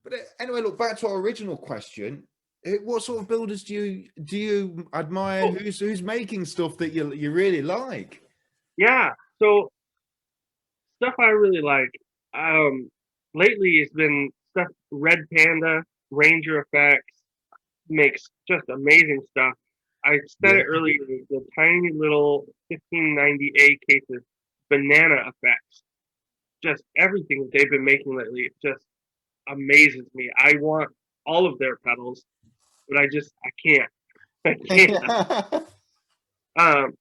But anyway, look back to our original question. What sort of builders do you admire? Oh, Who's making stuff that you really like? yeah. So stuff I really like. Um, lately it's been stuff Red Panda, Rainger FX makes just amazing stuff. I said Yeah. it earlier, the tiny little 1590A cases, Banana effects. Just everything that they've been making lately, it just amazes me. I want all of their pedals, but I can't. I can't. Um,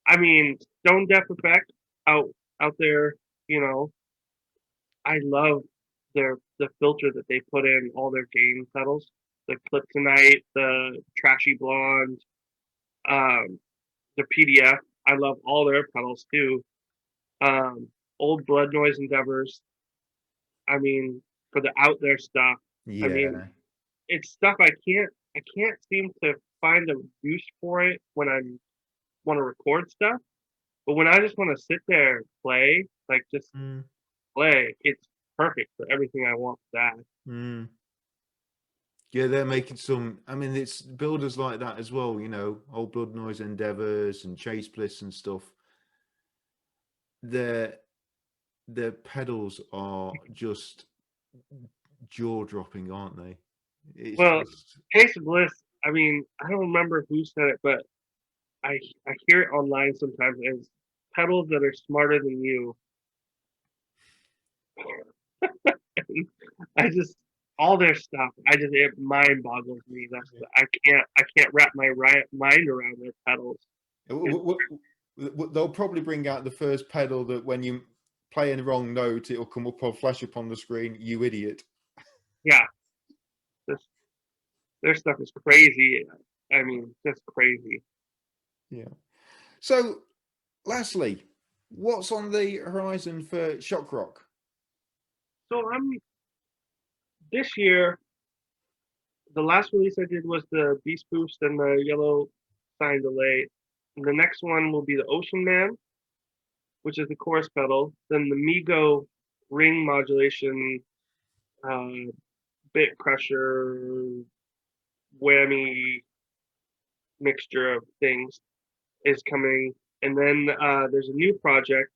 I mean, Stone Deaf Effect out out there, you know, I love the filter that they put in all their gain pedals. The Kryptonite, the Trashy Blonde, um, the PDF. I love all their pedals too. Um, Old Blood Noise Endeavors. I mean, for the out there stuff. I mean, Yeah. it's stuff I can't seem to find a use for it when I want to record stuff. But when I just want to sit there and play, like just Mm, play, it's perfect for everything I want for that. mm. Yeah, they're making some. I mean, it's builders like that as well. Old Blood Noise Endeavors and Chase Bliss and stuff. Their their pedals are just jaw dropping, aren't they? It's Well, just Case of Bliss, I mean, I don't remember who said it, but I hear it online sometimes as pedals that are smarter than you. I just all their stuff, it mind boggles me. I can't wrap my mind around their pedals. It's they'll probably bring out the first pedal that when you play in the wrong note, it'll come up or flash up on the screen. You idiot! yeah, this, their stuff is crazy. I mean, just crazy. Yeah. So, lastly, what's on the horizon for Schockrock? So I'm this year. The last release I did was the Beast Boost and the Yellow Sign Delay. And the next one will be the Ocean Man, which is the chorus pedal. Then the Migo ring modulation, uh, bit crusher, whammy mixture of things is coming. And then there's a new project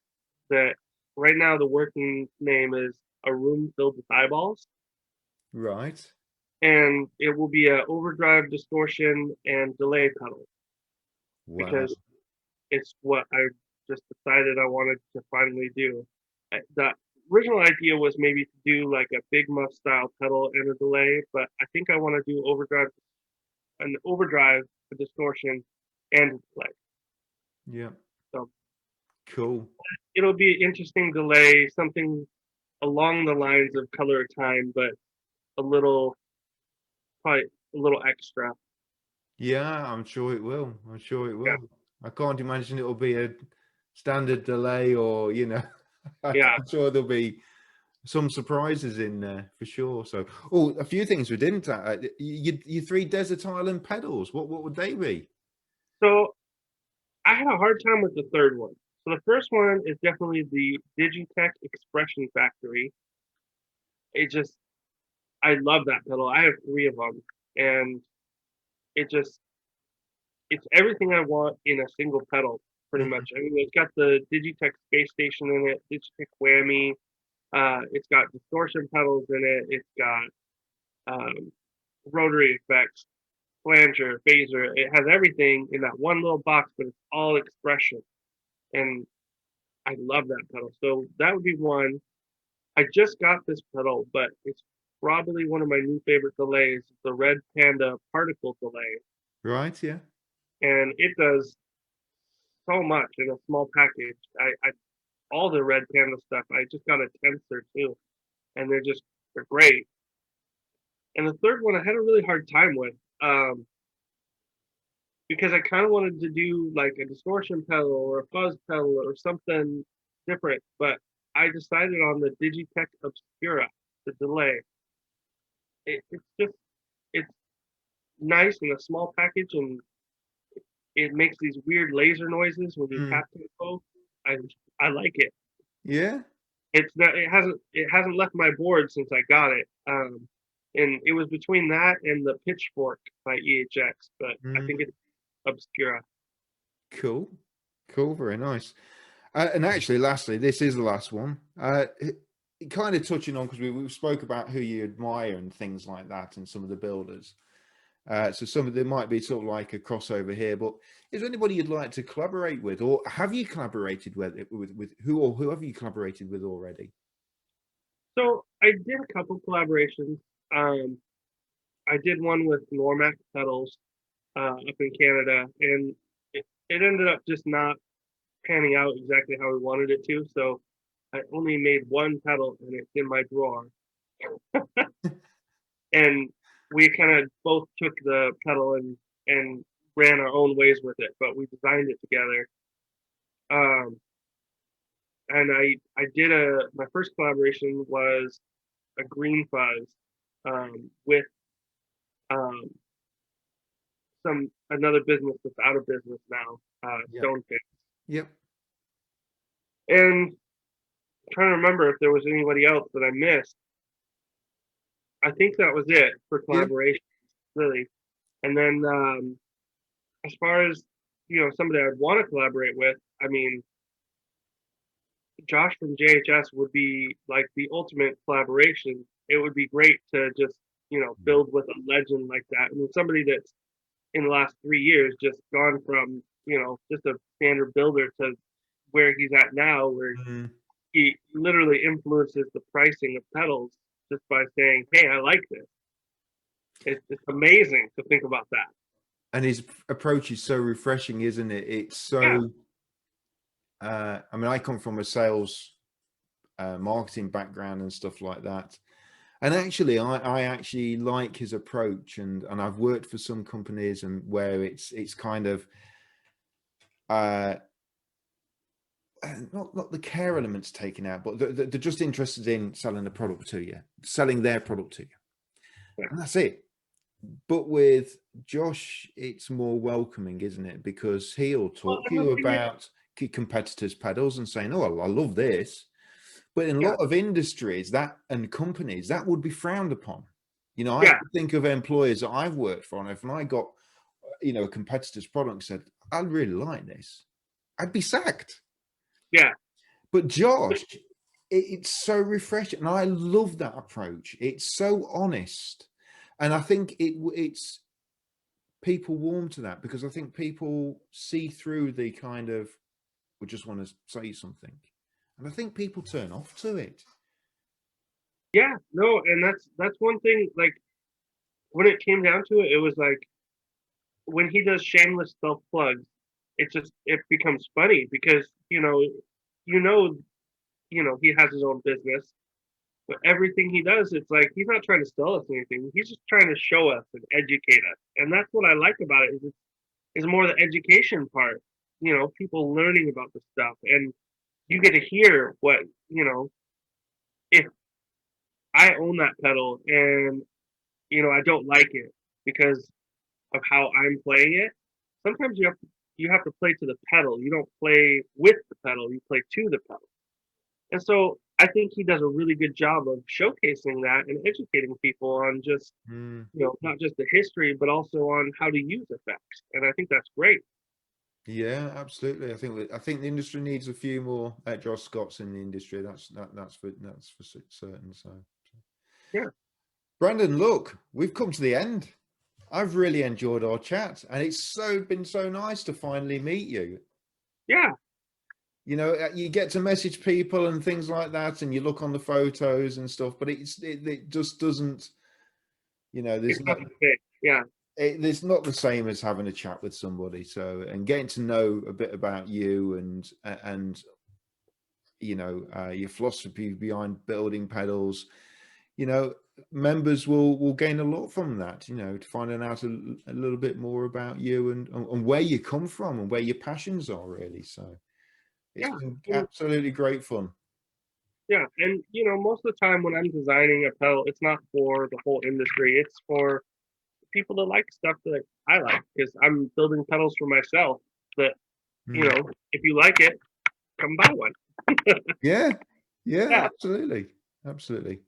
that right now the working name is A Room Filled with Eyeballs. Right. And it will be a overdrive, distortion, and delay pedal Wow. because it's what I just decided I wanted to finally do. The original idea was maybe to do like a big muff style pedal and a delay, but I think I want to do overdrive, a distortion, and a delay. Yeah. So Cool. it'll be an interesting delay, something along the lines of Color of Time, but a little, probably a little extra. Yeah, I'm sure it will. I'm sure it Yeah, will. I can't imagine it'll be a standard delay or, yeah. I'm sure there'll be some surprises in there for sure. So, oh, a few things we didn't. Your three desert island pedals. What would they be? So I had a hard time with the third one. So the first one is definitely the Digitech Expression Factory. It just, I love that pedal. I have three of them, and it just, it's everything I want in a single pedal, pretty Mm, much. I mean, it's got the Digitech Space Station in it, Digitech Whammy. It's got distortion pedals in it. It's got rotary effects, flanger, phaser. It has everything in that one little box, but it's all expression. And I love that pedal. So that would be one. I just got this pedal, but it's probably one of my new favorite delays, the Red Panda Particle Delay. right. Yeah. And it does so much in a small package. All the Red Panda stuff, I just got a tensor too, and they're great. And the third one I had a really hard time with, because I kind of wanted to do like a distortion pedal or a fuzz pedal or something different, but I decided on the Digitech Obscura, the delay. It's just it's nice in a small package, and it makes these weird laser noises when you Mm, tap tempo. I I like it, yeah. it hasn't left my board since I got it. And it was between that and the Pitchfork by EHX, but I think it's Obscura. Cool, cool, very nice. And actually, lastly, this is the last one. Kind of touching on, because we spoke about who you admire and things like that, and some of the builders. So there might be sort of like a crossover here, but is there anybody you'd like to collaborate with, or have you collaborated with who, or who have you collaborated with already? So I did a couple collaborations. I did one with Normac Pedals up in Canada, and it ended up just not panning out exactly how we wanted it to. So I only made one pedal, and it's in my drawer. And we kind of both took the pedal and ran our own ways with it, but we designed it together. And I did my first collaboration was a green fuzz with another business that's out of business now, Stonefix. Yep. And I'm trying to remember if there was anybody else that I missed. I think that was it for collaboration, really. And then as far as somebody I'd want to collaborate with, I mean, Josh from JHS would be like the ultimate collaboration. It would be great to just build with a legend like that. I mean, somebody that's in the last 3 years just gone from just a standard builder to where he's at now, where he literally influences the pricing of pedals just by saying, "Hey, I like this." It's amazing to think about that. And his approach is so refreshing, isn't it? It's so. I mean, I come from a sales, marketing background and stuff like that. And actually, I actually like his approach, and I've worked for some companies and where it's kind of not the care elements taken out, but they're just interested in selling the product to you, selling their product to you, and that's it. But with Josh, it's more welcoming, isn't it? Because he'll talk to you about competitors' pedals and saying, "Oh, I love this." But in a lot of industries and companies, that would be frowned upon. I think of employers that I've worked for, and if I got, a competitor's product and said, "I really like this," I'd be sacked. Yeah. But Josh, it's so refreshing, and I love that approach. It's so honest, and I think it's people warm to that, because I think people see through the kind of, we just want to say something. And I think people turn off to it. Yeah, no, and that's one thing. Like, when it came down to it, it was like when he does shameless self plugs, it becomes funny because he has his own business, but everything he does, it's like he's not trying to sell us anything. He's just trying to show us and educate us, and that's what I like about it. Is more the education part. People learning about the stuff, and you get to hear what, if I own that pedal and, I don't like it because of how I'm playing it, sometimes you have to play to the pedal. You don't play with the pedal, you play to the pedal. And so I think he does a really good job of showcasing that and educating people on just, not just the history, but also on how to use effects. And I think that's great. Yeah, absolutely. I think the industry needs a few more Josh Scotts in the industry. That's for certain. So yeah, Brandon, look, we've come to the end. I've really enjoyed our chat, and it's been so nice to finally meet you. Yeah. You get to message people and things like that, and you look on the photos and stuff, but it just doesn't. There's not. Yeah. It's not the same as having a chat with somebody. So, and getting to know a bit about you and your philosophy behind building pedals, members will gain a lot from that, to finding out a little bit more about you and where you come from and where your passions are, really. So it's been absolutely great fun. Yeah, and most of the time when I'm designing a pedal, it's not for the whole industry. It's for people that like stuff that I like, because I'm building pedals for myself. That if you like it, come buy one. Yeah, Yeah, Yeah, absolutely. Absolutely.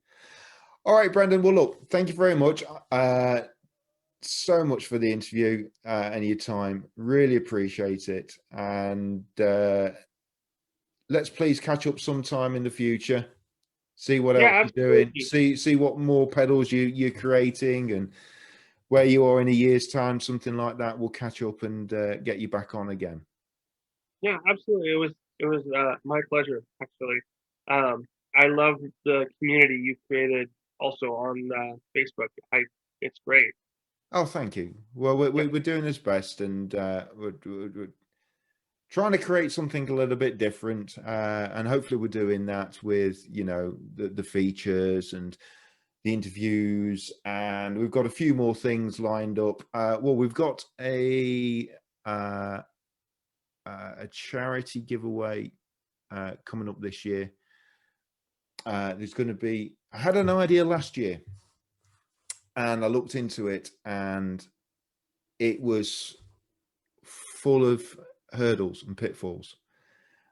All right, Brandon. Well, look, thank you very much. So much for the interview and your time. Really appreciate it. And let's please catch up sometime in the future. See what else yeah, you're doing. absolutely. See what more pedals you're creating and where you are in a year's time, something like that. We'll catch up and get you back on again. Yeah, absolutely. It was my pleasure actually. Um, I love the community you've created also on Facebook. It's great. Oh, thank you. Well, Yeah, we're doing this best, and we're trying to create something a little bit different, and hopefully we're doing that with the features and the interviews, and we've got a few more things lined up. Well, we've got uh, a charity giveaway coming up this year. There's going to be. I had an idea last year, and I looked into it, and it was full of hurdles and pitfalls,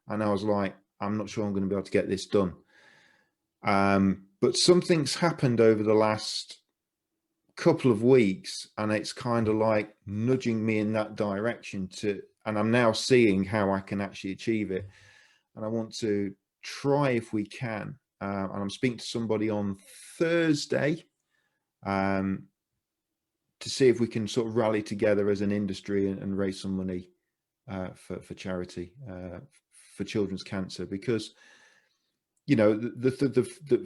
and I was like, I'm not sure I'm going to be able to get this done. But something's happened over the last couple of weeks, and it's kind of like nudging me in that direction and I'm now seeing how I can actually achieve it. And I want to try if we can. And I'm speaking to somebody on Thursday to see if we can sort of rally together as an industry and raise some money for charity for children's cancer, because the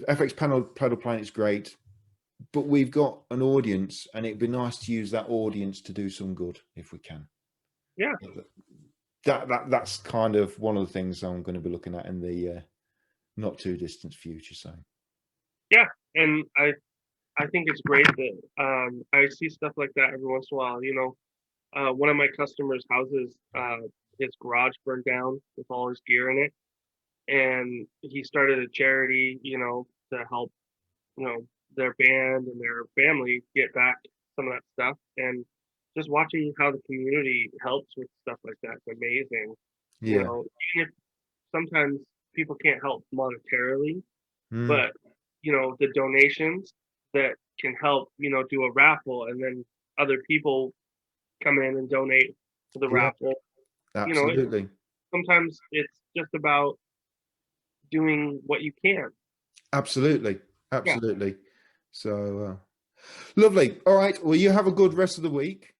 FX pedal plant is great, but we've got an audience, and it'd be nice to use that audience to do some good if we can. yeah, That's kind of one of the things I'm going to be looking at in the not too distant future. So yeah. And I think it's great that I see stuff like that every once in a while. One of my customers' houses, his garage burned down with all his gear in it, and he started a charity, to help, their band and their family get back some of that stuff. And just watching how the community helps with stuff like that is amazing. yeah. Even if sometimes people can't help monetarily, Mm, but the donations that can help, do a raffle, and then other people come in and donate to the yeah, raffle. You know, it, absolutely. sometimes it's just about doing what you can. Absolutely. Yeah. Absolutely. So lovely. All right. Well, you have a good rest of the week.